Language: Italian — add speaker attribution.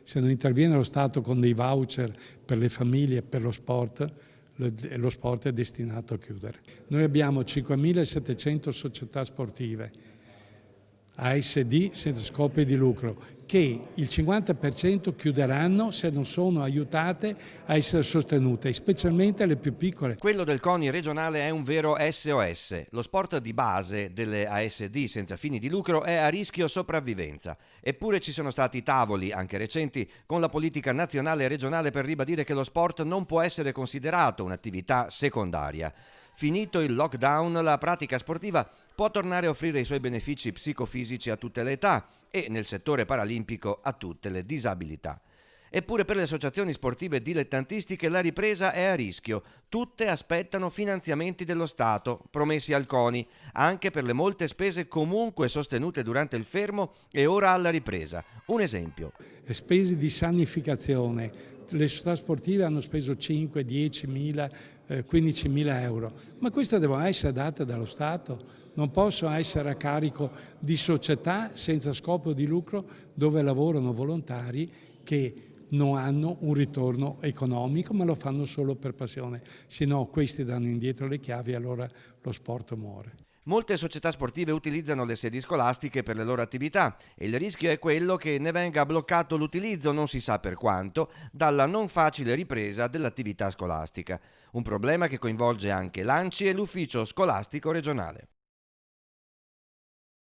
Speaker 1: Se non interviene lo Stato con dei voucher per le famiglie e per lo sport è destinato a chiudere. Noi abbiamo 5.700 società sportive ASD senza scopi di lucro, che il 50% chiuderanno se non sono aiutate a essere sostenute, specialmente le più piccole.
Speaker 2: Quello del CONI regionale è un vero SOS. Lo sport di base delle ASD senza fini di lucro è a rischio sopravvivenza. Eppure ci sono stati tavoli, anche recenti, con la politica nazionale e regionale per ribadire che lo sport non può essere considerato un'attività secondaria. Finito il lockdown, la pratica sportiva può tornare a offrire i suoi benefici psicofisici a tutte le età e nel settore paralimpico a tutte le disabilità. Eppure per le associazioni sportive dilettantistiche la ripresa è a rischio. Tutte aspettano finanziamenti dello Stato, promessi al CONI, anche per le molte spese comunque sostenute durante il fermo e ora alla ripresa. Un esempio.
Speaker 1: Spese di sanificazione. Le società sportive hanno speso 5, 10.000, 15.000 euro, ma queste devono essere date dallo Stato, non possono essere a carico di società senza scopo di lucro dove lavorano volontari che non hanno un ritorno economico, ma lo fanno solo per passione, se no questi danno indietro le chiavi e allora lo sport muore.
Speaker 2: Molte società sportive utilizzano le sedi scolastiche per le loro attività e il rischio è quello che ne venga bloccato l'utilizzo, non si sa per quanto, dalla non facile ripresa dell'attività scolastica. Un problema che coinvolge anche l'ANCI e l'ufficio scolastico regionale.